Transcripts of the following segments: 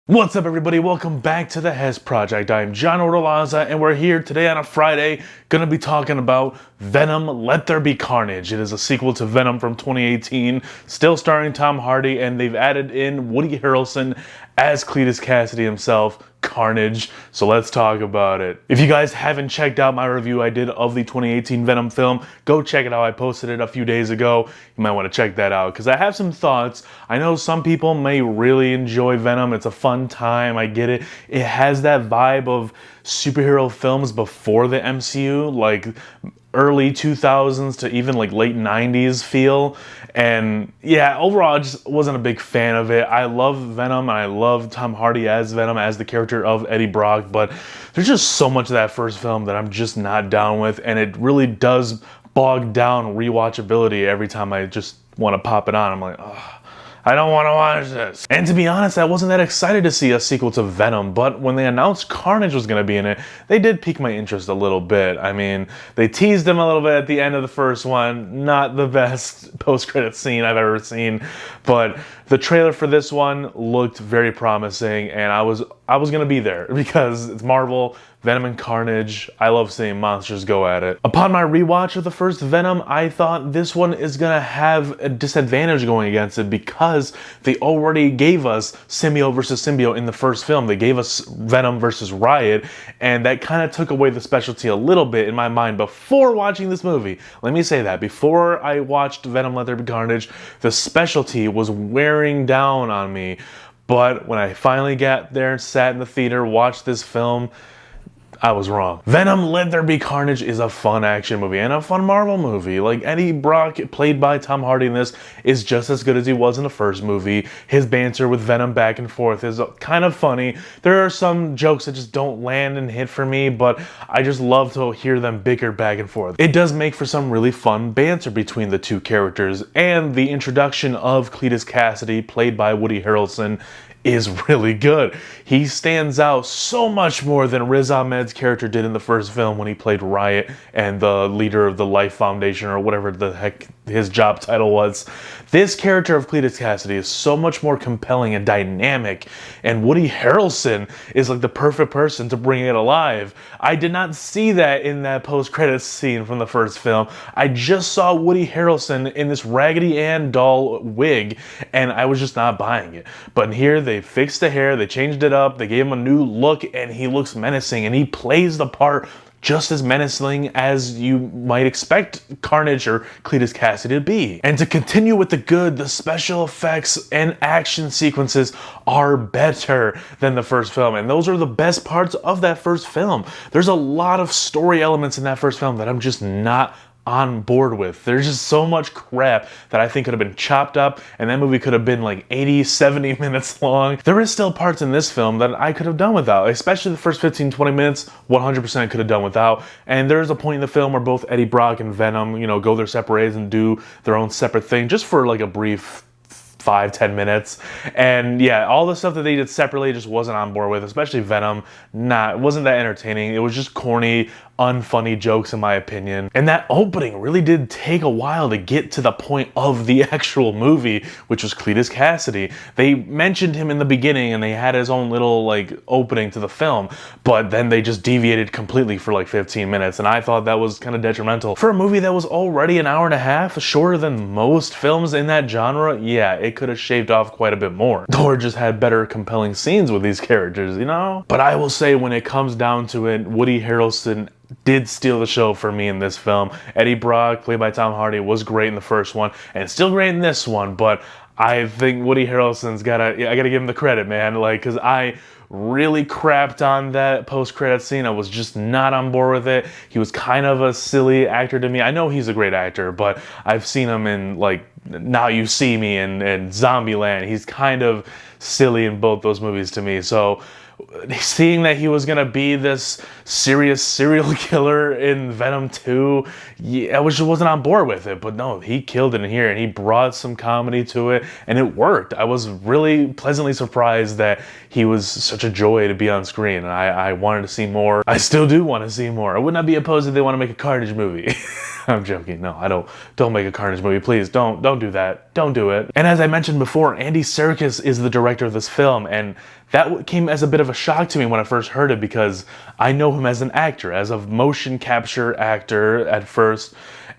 What's up, everybody? Welcome back to the Hes Project. I'm John Ordolaza, and we're here today on a Friday gonna be talking about Venom, Let There Be Carnage. It is a sequel to Venom from 2018, still starring Tom Hardy, and they've added in Woody Harrelson as Cletus Cassidy himself, Carnage. So let's talk about it. If you guys haven't checked out my review I did of the 2018 Venom film, go check it out. I posted it a few days ago. You might want to check that out because I have some thoughts. I know some people may really enjoy Venom. It's a fun time. I get it. It has that vibe of superhero films before the MCU, like early 2000s to even like late 90s feel. And yeah, overall I just wasn't a big fan of it. I love Venom and I love Tom Hardy as Venom, as the character of Eddie Brock, but there's just so much of that first film that I'm just not down with, and it really does bog down rewatchability every time I just want to pop it on. I'm like, ugh, I don't want to watch this. And to be honest, I wasn't that excited to see a sequel to Venom, but when they announced Carnage was going to be in it, they did pique my interest a little bit. I mean, they teased him a little bit at the end of the first one. Not the best post-credit scene I've ever seen, but the trailer for this one looked very promising, and I was going to be there because it's Marvel, Venom and Carnage. I love seeing monsters go at it. Upon my rewatch of the first Venom, I thought this one is gonna have a disadvantage going against it because they already gave us symbiote versus symbiote in the first film. They gave us Venom versus Riot, and that kind of took away the specialty a little bit in my mind before watching this movie. Let me say that. Before I watched Venom Let There Be Carnage, the specialty was wearing down on me. But when I finally got there and sat in the theater, watched this film, I was wrong. Venom Let There Be Carnage is a fun action movie and a fun Marvel movie. Like, Eddie Brock, played by Tom Hardy in this, is just as good as he was in the first movie. His banter with Venom back and forth is kind of funny. There are some jokes that just don't land and hit for me, but I just love to hear them bicker back and forth. It does make for some really fun banter between the two characters, and the introduction of Cletus Cassidy, played by Woody Harrelson, is really good. He stands out so much more than Riz Ahmed's character did in the first film when he played Riot and the leader of the Life Foundation, or whatever the heck his job title was. This character of Cletus Cassidy is so much more compelling and dynamic, and Woody Harrelson is like the perfect person to bring it alive. I did not see that in that post-credits scene from the first film. I just saw Woody Harrelson in this Raggedy Ann doll wig, and I was just not buying it. But here they fixed the hair, they changed it up, they gave him a new look, and he looks menacing, and he plays the part just as menacing as you might expect Carnage or Cletus Cassidy to be. And to continue with the good, the special effects and action sequences are better than the first film, and those are the best parts of that first film. There's a lot of story elements in that first film that I'm just not on board with. There's just so much crap that I think could have been chopped up, and that movie could have been like 80, 70 minutes long. There is still parts in this film that I could have done without, especially the first 15, 20 minutes, 100% could have done without. And there's a point in the film where both Eddie Brock and Venom, go their separate ways and do their own separate thing, just for like a brief 5-10 minutes. And yeah, all the stuff that they did separately just wasn't on board with, especially Venom. It wasn't that entertaining. It was just corny, unfunny jokes in my opinion. And that opening really did take a while to get to the point of the actual movie, which was Cletus Cassidy. They mentioned him in the beginning and they had his own little opening to the film, but then they just deviated completely for like 15 minutes, and I thought that was kind of detrimental. For a movie that was already an hour and a half, shorter than most films in that genre, yeah, it could have shaved off quite a bit more. Or just had better compelling scenes with these characters, But I will say, when it comes down to it, Woody Harrelson did steal the show for me in this film. Eddie Brock, played by Tom Hardy, was great in the first one, and still great in this one, but I think Woody Harrelson's I gotta give him the credit, man, because I really crapped on that post-credit scene. I was just not on board with it. He was kind of a silly actor to me. I know he's a great actor, but I've seen him in Now You See Me and Zombieland. He's kind of silly in both those movies to me, so seeing that he was gonna be this serious serial killer in Venom 2, I just wasn't on board with it. But no, he killed it in here, and he brought some comedy to it, and it worked. I was really pleasantly surprised that he was such a joy to be on screen, and I wanted to see more. I still do want to see more. I would not be opposed if they want to make a Carnage movie. I'm joking. No, I don't make a Carnage movie. Please don't do that. Don't do it. And as I mentioned before, Andy Serkis is the director of this film, and that came as a bit of a shock to me when I first heard it, because I know him as an actor, as a motion capture actor at first,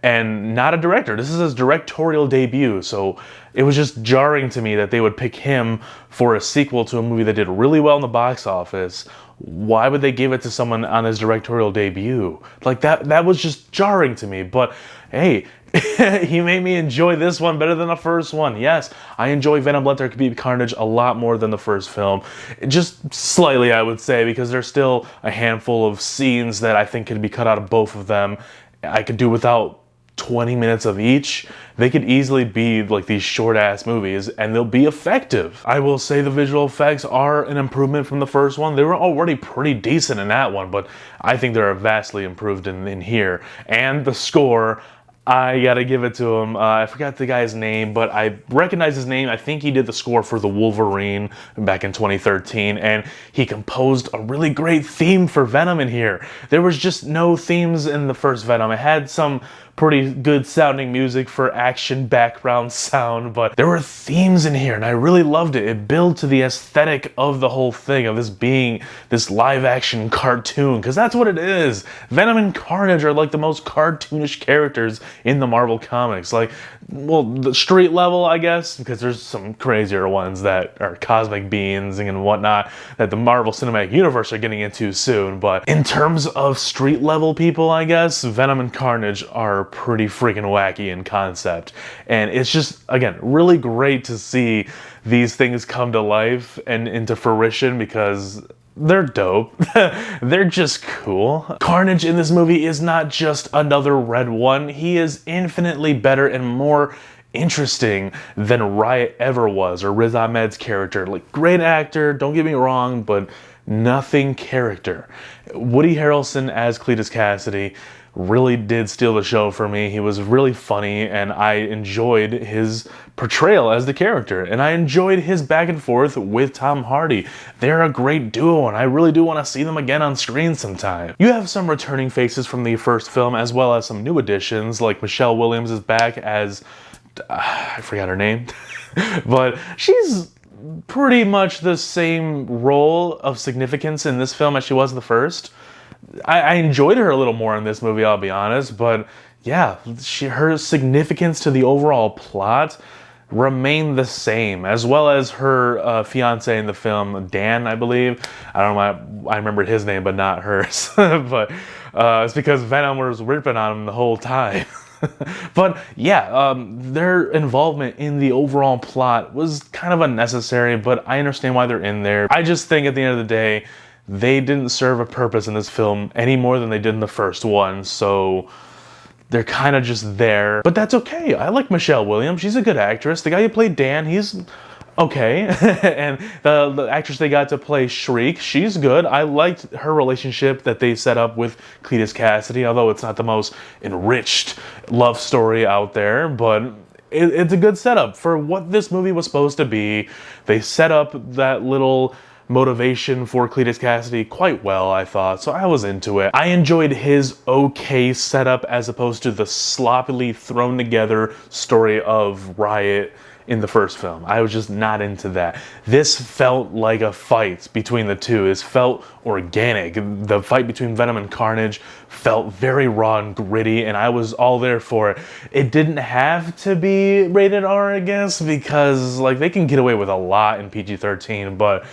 and not a director. This is his directorial debut, so it was just jarring to me that they would pick him for a sequel to a movie that did really well in the box office. Why would they give it to someone on his directorial debut? Like, that was just jarring to me. But hey, he made me enjoy this one better than the first one. Yes, I enjoy Venom Let There Be Carnage a lot more than the first film. Just slightly, I would say, because there's still a handful of scenes that I think could be cut out of both of them. I could do without 20 minutes of each. They could easily be like these short-ass movies, and they'll be effective. I will say the visual effects are an improvement from the first one. They were already pretty decent in that one, but I think they're vastly improved in here. And the score, I gotta give it to him. I forgot the guy's name, but I recognize his name. I think he did the score for the Wolverine back in 2013, and he composed a really great theme for Venom in here. There was just no themes in the first Venom. It had some pretty good sounding music for action background sound, but there were themes in here, and I really loved it. It built to the aesthetic of the whole thing, of this being this live action cartoon, because that's what it is. Venom and Carnage are like the most cartoonish characters in the Marvel comics. Like, well, the street level, I guess, because there's some crazier ones that are cosmic beings and whatnot that the Marvel Cinematic Universe are getting into soon, but in terms of street level people, I guess, Venom and Carnage are pretty freaking wacky in concept. And it's just, again, really great to see these things come to life and into fruition, because they're dope. They're just cool. Carnage in this movie is not just another Red One. He is infinitely better and more interesting than Riot ever was, or Riz Ahmed's character. Like, great actor, don't get me wrong, but nothing character. Woody Harrelson as Cletus Cassidy really did steal the show for me. He was really funny, and I enjoyed his portrayal as the character, and I enjoyed his back and forth with Tom Hardy. They're a great duo, and I really do want to see them again on screen sometime. You have some returning faces from the first film, as well as some new additions, like Michelle Williams is back as I forgot her name, but she's pretty much the same role of significance in this film as she was in the first. I enjoyed her a little more in this movie, I'll be honest, but yeah, her significance to the overall plot remained the same, as well as her fiance in the film, Dan, I believe. I don't know, I remembered his name, but not hers. But it's because Venom was ripping on him the whole time. But yeah, their involvement in the overall plot was kind of unnecessary, but I understand why they're in there. I just think at the end of the day, they didn't serve a purpose in this film any more than they did in the first one, so they're kind of just there. But that's okay. I like Michelle Williams. She's a good actress. The guy who played Dan, he's okay. And the actress they got to play Shriek, she's good. I liked her relationship that they set up with Cletus Cassidy, although it's not the most enriched love story out there, but it's a good setup for what this movie was supposed to be. They set up that little motivation for Cletus Cassidy quite well, I thought, so I was into it. I enjoyed his okay setup as opposed to the sloppily thrown together story of Riot in the first film. I was just not into that. This felt like a fight between the two. This felt organic. The fight between Venom and Carnage felt very raw and gritty, and I was all there for it. It didn't have to be rated R, I guess, because like they can get away with a lot in PG-13, but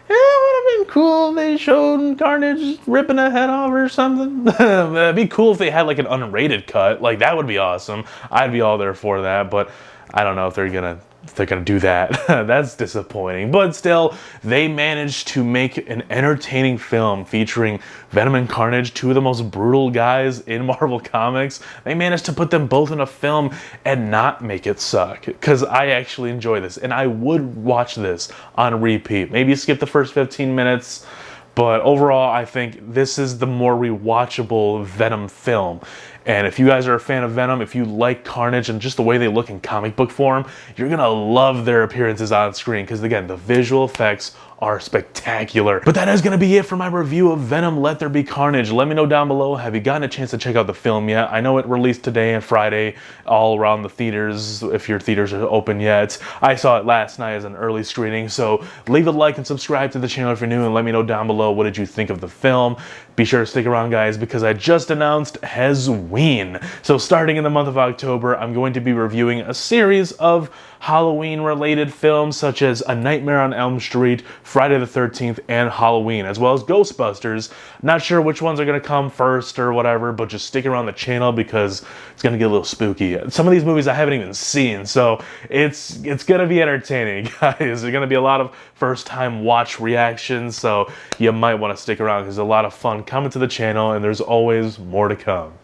yeah, it would have been cool if they showed Carnage ripping a head off or something. It'd be cool if they had like an unrated cut. Like, that would be awesome. I'd be all there for that, but I don't know if they're gonna do that. That's disappointing. But still, they managed to make an entertaining film featuring Venom and Carnage, two of the most brutal guys in Marvel Comics. They managed to put them both in a film and not make it suck, because I actually enjoy this, and I would watch this on repeat. Maybe skip the first 15 minutes, but overall, I think this is the more rewatchable Venom film. And if you guys are a fan of Venom, if you like Carnage and just the way they look in comic book form, you're gonna love their appearances on screen, because again, the visual effects are spectacular. But that is going to be it for my review of Venom Let There Be Carnage. Let me know down below, have you gotten a chance to check out the film yet? I know it released today and Friday all around the theaters, if your theaters are open yet. I saw it last night as an early screening, so leave a like and subscribe to the channel if you're new, and let me know down below what did you think of the film. Be sure to stick around, guys, because I just announced Hezween. So starting in the month of October, I'm going to be reviewing a series of Halloween-related films such as A Nightmare on Elm Street, Friday the 13th, and Halloween, as well as Ghostbusters. Not sure which ones are going to come first or whatever, but just stick around the channel because it's going to get a little spooky. Some of these movies I haven't even seen, so it's going to be entertaining, guys. There's going to be a lot of first-time watch reactions, so you might want to stick around because there's a lot of fun coming to the channel, and there's always more to come.